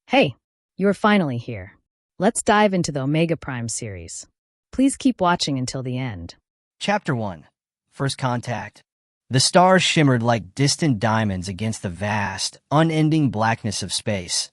Hey, you are finally here. Let's dive into the Omega Prime series. Please keep watching until the end. Chapter 1. First Contact. The stars shimmered like distant diamonds against the vast, unending blackness of space,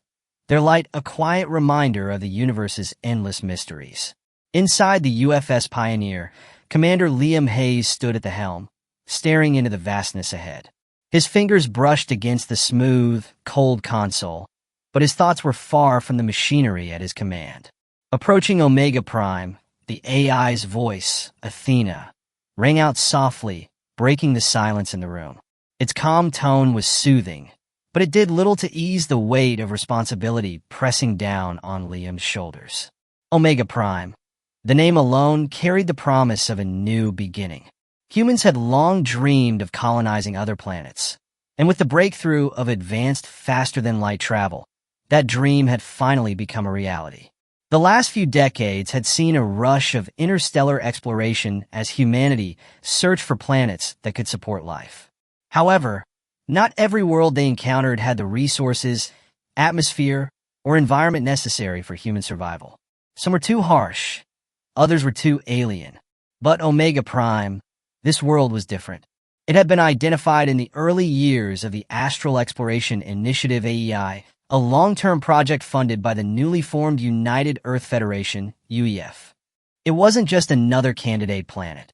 their light a quiet reminder of the universe's endless mysteries. Inside the UFS Pioneer, Commander Liam Hayes stood at the helm, staring into the vastness ahead. His fingers brushed against the smooth, cold console, but his thoughts were far from the machinery at his command. Approaching Omega Prime, the AI's voice, Athena, rang out softly, breaking the silence in the room. Its calm tone was soothing, but it did little to ease the weight of responsibility pressing down on Liam's shoulders. Omega Prime. The name alone carried the promise of a new beginning. Humans had long dreamed of colonizing other planets, and with the breakthrough of advanced, faster-than-light travel, that dream had finally become a reality. The last few decades had seen a rush of interstellar exploration as humanity searched for planets that could support life. However, not every world they encountered had the resources, atmosphere, or environment necessary for human survival. Some were too harsh, others were too alien. But Omega Prime, this world was different. It had been identified in the early years of the Astral Exploration Initiative AEI, a long-term project funded by the newly formed United Earth Federation, UEF. It wasn't just another candidate planet.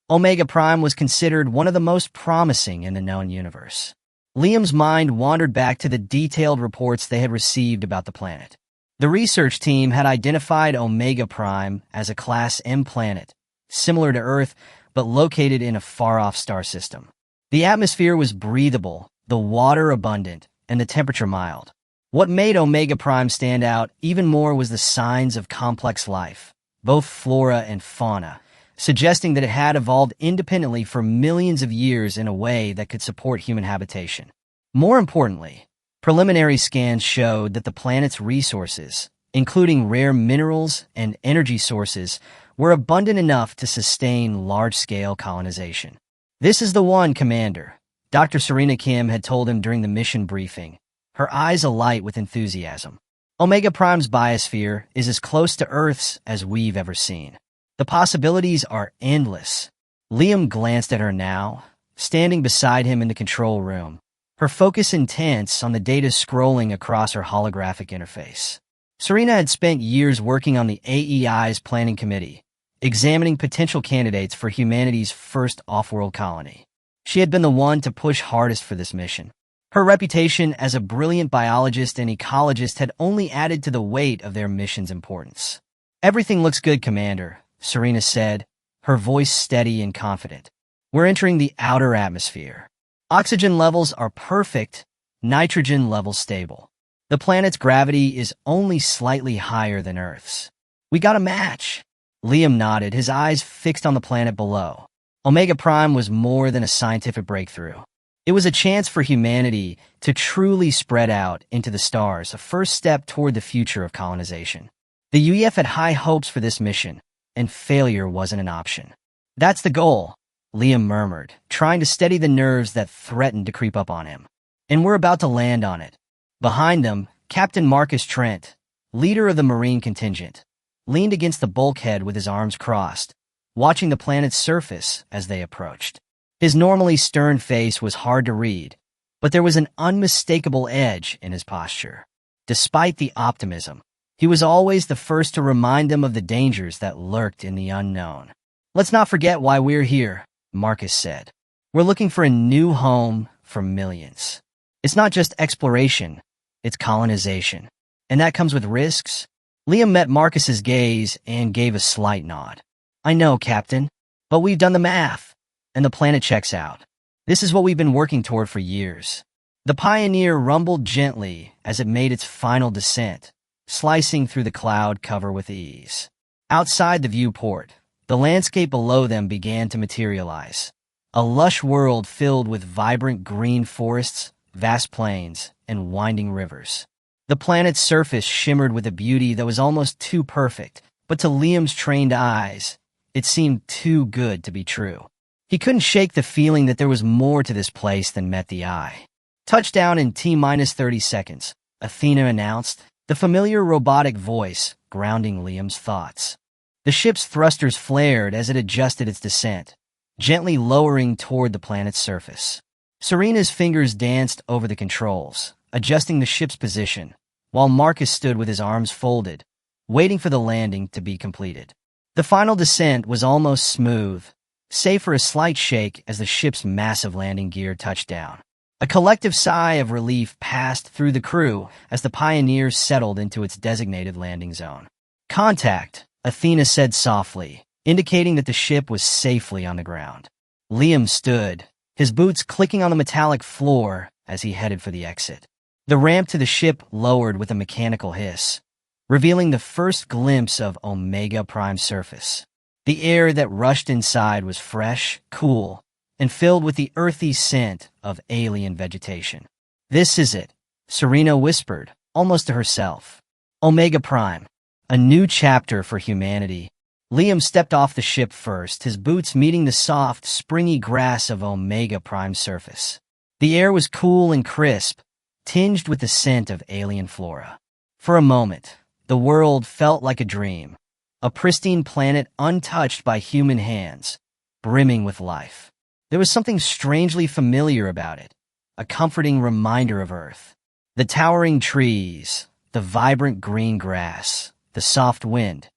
Omega Prime was considered one of the most promising in the known universe. Liam's mind wandered back to the detailed reports they had received about the planet. The research team had identified Omega Prime as a Class M planet, similar to Earth, but located in a far-off star system. The atmosphere was breathable, the water abundant, and the temperature mild. What made Omega Prime stand out even more was the signs of complex life, both flora and fauna, suggesting that it had evolved independently for millions of years in a way that could support human habitation. More importantly, preliminary scans showed that the planet's resources, including rare minerals and energy sources, were abundant enough to sustain large-scale colonization. "This is the one, Commander," Dr. Serena Kim had told him during the mission briefing, her eyes alight with enthusiasm. "Omega Prime's biosphere is as close to Earth's as we've ever seen. The possibilities are endless." Liam glanced at her now, standing beside him in the control room, her focus intense on the data scrolling across her holographic interface. Serena had spent years working on the AEI's planning committee, examining potential candidates for humanity's first off-world colony. She had been the one to push hardest for this mission. Her reputation as a brilliant biologist and ecologist had only added to the weight of their mission's importance. "Everything looks good, Commander," Serena said, her voice steady and confident. "We're entering the outer atmosphere. Oxygen levels are perfect, nitrogen levels stable. The planet's gravity is only slightly higher than Earth's. We got a match." Liam nodded, his eyes fixed on the planet below. Omega Prime was more than a scientific breakthrough. It was a chance for humanity to truly spread out into the stars, a first step toward the future of colonization. The UEF had high hopes for this mission, and failure wasn't an option. "That's the goal," Liam murmured, trying to steady the nerves that threatened to creep up on him. "And we're about to land on it." Behind them, Captain Marcus Trent, leader of the Marine contingent, leaned against the bulkhead with his arms crossed, watching the planet's surface as they approached. His normally stern face was hard to read, but there was an unmistakable edge in his posture. Despite the optimism, he was always the first to remind them of the dangers that lurked in the unknown. "Let's not forget why we're here," Marcus said. "We're looking for a new home for millions. It's not just exploration, it's colonization. And that comes with risks." Liam met Marcus's gaze and gave a slight nod. "I know, Captain, but we've done the math, and the planet checks out. This is what we've been working toward for years." The Pioneer rumbled gently as it made its final descent, slicing through the cloud cover with ease. Outside the viewport, the landscape below them began to materialize. A lush world filled with vibrant green forests, vast plains, and winding rivers. The planet's surface shimmered with a beauty that was almost too perfect, but to Liam's trained eyes, it seemed too good to be true. He couldn't shake the feeling that there was more to this place than met the eye. "Touchdown in T-minus 30 seconds," Athena announced, the familiar robotic voice grounding Liam's thoughts. The ship's thrusters flared as it adjusted its descent, gently lowering toward the planet's surface. Serena's fingers danced over the controls, adjusting the ship's position, while Marcus stood with his arms folded, waiting for the landing to be completed. The final descent was almost smooth, save for a slight shake as the ship's massive landing gear touched down. A collective sigh of relief passed through the crew as the Pioneer settled into its designated landing zone. "Contact," Athena said softly, indicating that the ship was safely on the ground. Liam stood, his boots clicking on the metallic floor as he headed for the exit. The ramp to the ship lowered with a mechanical hiss, revealing the first glimpse of Omega Prime's surface. The air that rushed inside was fresh, cool, and filled with the earthy scent of alien vegetation. "This is it," Serena whispered, almost to herself. "Omega Prime, a new chapter for humanity." Liam stepped off the ship first, his boots meeting the soft, springy grass of Omega Prime's surface. The air was cool and crisp, tinged with the scent of alien flora. For a moment, the world felt like a dream, a pristine planet untouched by human hands, brimming with life. There was something strangely familiar about it, a comforting reminder of Earth. The towering trees, the vibrant green grass, the soft wind,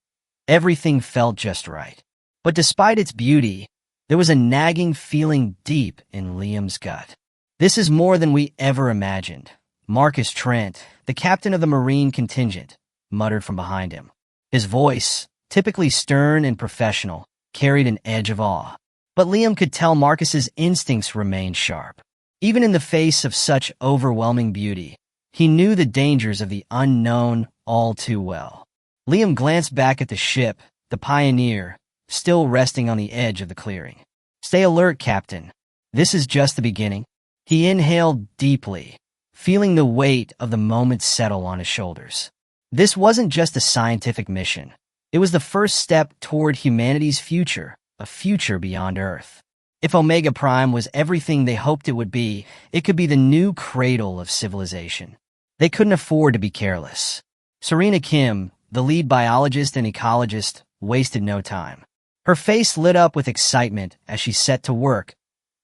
everything felt just right. But despite its beauty, there was a nagging feeling deep in Liam's gut. "This is more than we ever imagined," Marcus Trent, the captain of the Marine contingent, muttered from behind him. His voice, typically stern and professional, carried an edge of awe. But Liam could tell Marcus's instincts remained sharp. Even in the face of such overwhelming beauty, he knew the dangers of the unknown all too well. Liam glanced back at the ship, the Pioneer, still resting on the edge of the clearing. "Stay alert, Captain. This is just the beginning." He inhaled deeply, feeling the weight of the moment settle on his shoulders. This wasn't just a scientific mission. It was the first step toward humanity's future, a future beyond Earth. If Omega Prime was everything they hoped it would be, it could be the new cradle of civilization. They couldn't afford to be careless. Serena Kim, the lead biologist and ecologist, wasted no time. Her face lit up with excitement as she set to work,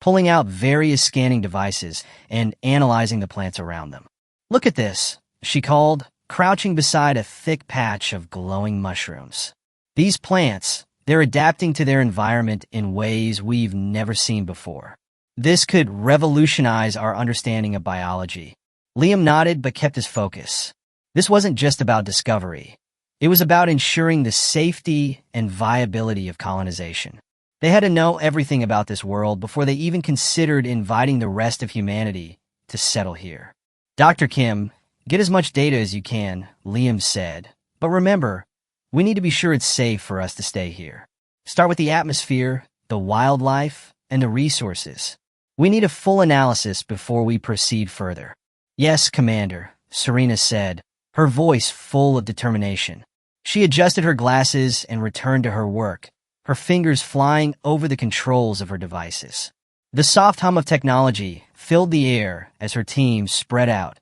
pulling out various scanning devices and analyzing the plants around them. "Look at this," she called, crouching beside a thick patch of glowing mushrooms. "These plants, they're adapting to their environment in ways we've never seen before. This could revolutionize our understanding of biology." Liam nodded but kept his focus. This wasn't just about discovery. It was about ensuring the safety and viability of colonization. They had to know everything about this world before they even considered inviting the rest of humanity to settle here. "Dr. Kim, get as much data as you can," Liam said. "But remember, we need to be sure it's safe for us to stay here. Start with the atmosphere, the wildlife, and the resources. We need a full analysis before we proceed further." "Yes, Commander," Serena said, her voice full of determination. She adjusted her glasses and returned to her work, her fingers flying over the controls of her devices. The soft hum of technology filled the air as her team spread out,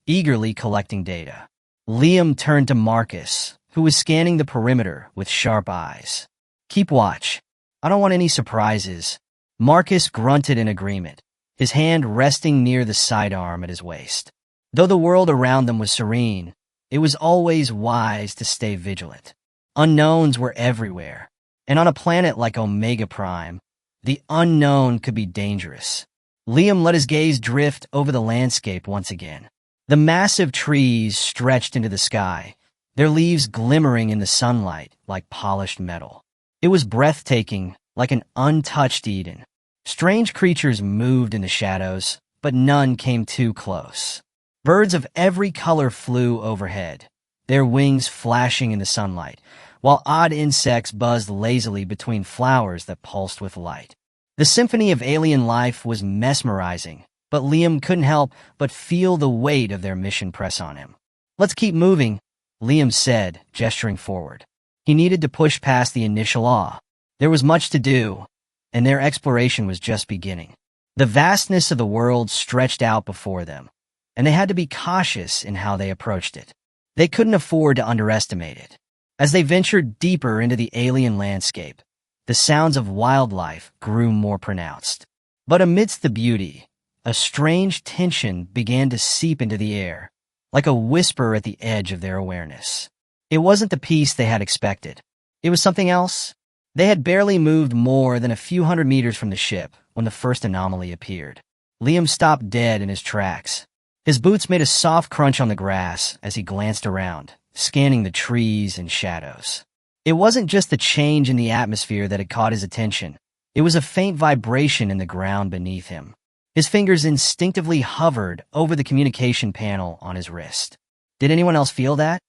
eagerly collecting data. Liam turned to Marcus, who was scanning the perimeter with sharp eyes. "Keep watch. I don't want any surprises." Marcus grunted in agreement, his hand resting near the sidearm at his waist. Though the world around them was serene, it was always wise to stay vigilant. Unknowns were everywhere, and on a planet like Omega Prime, the unknown could be dangerous. Liam let his gaze drift over the landscape once again. The massive trees stretched into the sky, their leaves glimmering in the sunlight like polished metal. It was breathtaking, like an untouched Eden. Strange creatures moved in the shadows, but none came too close. Birds of every color flew overhead, their wings flashing in the sunlight, while odd insects buzzed lazily between flowers that pulsed with light. The symphony of alien life was mesmerizing, but Liam couldn't help but feel the weight of their mission press on him. "Let's keep moving," Liam said, gesturing forward. He needed to push past the initial awe. There was much to do, and their exploration was just beginning. The vastness of the world stretched out before them, and they had to be cautious in how they approached it. They couldn't afford to underestimate it. As they ventured deeper into the alien landscape, the sounds of wildlife grew more pronounced. But amidst the beauty, a strange tension began to seep into the air, like a whisper at the edge of their awareness. It wasn't the peace they had expected. It was something else. They had barely moved more than a few hundred meters from the ship when the first anomaly appeared. Liam stopped dead in his tracks. His boots made a soft crunch on the grass as he glanced around, scanning the trees and shadows. It wasn't just the change in the atmosphere that had caught his attention. It was a faint vibration in the ground beneath him. His fingers instinctively hovered over the communication panel on his wrist. Did anyone else feel that?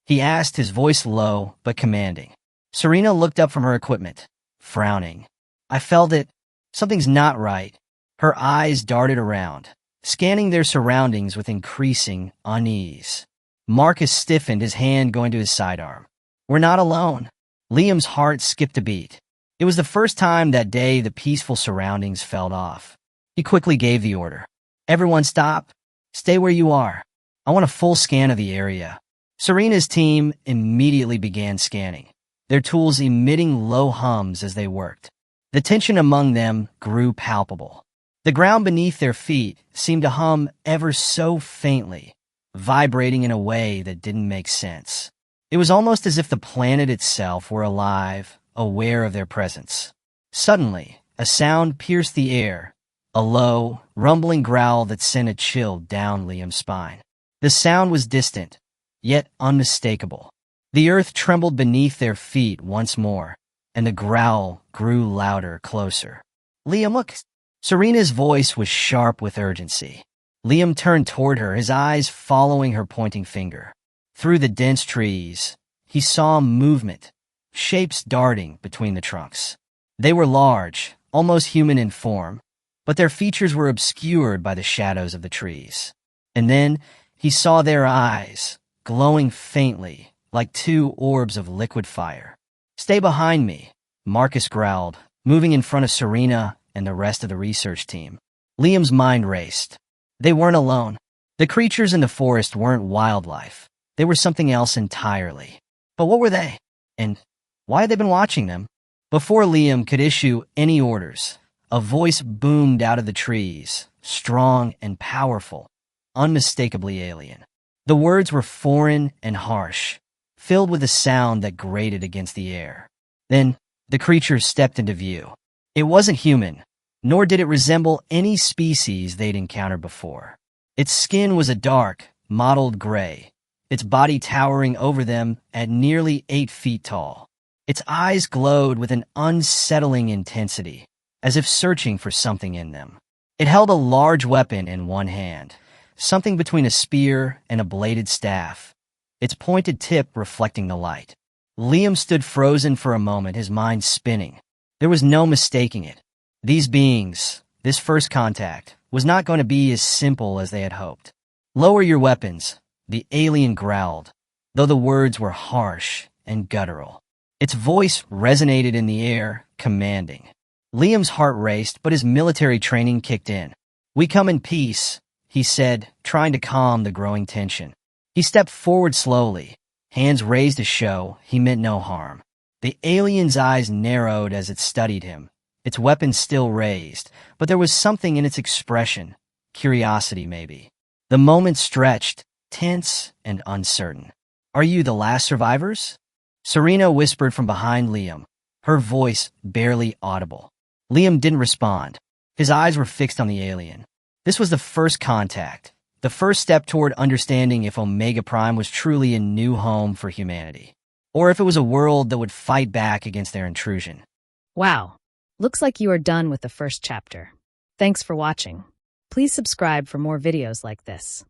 He asked, his voice low but commanding. Serena looked up from her equipment, frowning. I felt it. Something's not right. Her eyes darted around, scanning their surroundings with increasing unease. Marcus stiffened, his hand going to his sidearm. We're not alone. Liam's heart skipped a beat. It was the first time that day the peaceful surroundings fell off. He quickly gave the order. Everyone stop. Stay where you are. I want a full scan of the area. Serena's team immediately began scanning, their tools emitting low hums as they worked. The tension among them grew palpable. The ground beneath their feet seemed to hum ever so faintly, vibrating in a way that didn't make sense. It was almost as if the planet itself were alive, aware of their presence. Suddenly, a sound pierced the air, a low, rumbling growl that sent a chill down Liam's spine. The sound was distant, yet unmistakable. The earth trembled beneath their feet once more, and the growl grew louder, closer. Liam, look! Serena's voice was sharp with urgency. Liam turned toward her, his eyes following her pointing finger. Through the dense trees, he saw movement, shapes darting between the trunks. They were large, almost human in form, but their features were obscured by the shadows of the trees. And then he saw their eyes, glowing faintly, like two orbs of liquid fire. Stay behind me, Marcus growled, moving in front of Serena and the rest of the research team. Liam's mind raced. They weren't alone. The creatures in the forest weren't wildlife. They were something else entirely. But what were they? And why had they been watching them? Before Liam could issue any orders, a voice boomed out of the trees, strong and powerful, unmistakably alien. The words were foreign and harsh, filled with a sound that grated against the air. Then, the creature stepped into view. It wasn't human, nor did it resemble any species they'd encountered before. Its skin was a dark, mottled gray, its body towering over them at nearly 8 feet tall. Its eyes glowed with an unsettling intensity, as if searching for something in them. It held a large weapon in one hand, something between a spear and a bladed staff, its pointed tip reflecting the light. Liam stood frozen for a moment, his mind spinning. There was no mistaking it. These beings, this first contact, was not going to be as simple as they had hoped. Lower your weapons, the alien growled, though the words were harsh and guttural. Its voice resonated in the air, commanding. Liam's heart raced, but his military training kicked in. We come in peace, he said, trying to calm the growing tension. He stepped forward slowly, hands raised to show he meant no harm. The alien's eyes narrowed as it studied him, its weapon still raised, but there was something in its expression, curiosity maybe. The moment stretched, tense and uncertain. Are you the last survivors? Serena whispered from behind Liam, her voice barely audible. Liam didn't respond. His eyes were fixed on the alien. This was the first contact, the first step toward understanding if Omega Prime was truly a new home for humanity, or if it was a world that would fight back against their intrusion. Wow. Looks like you are done with the first chapter. Thanks for watching. Please subscribe for more videos like this.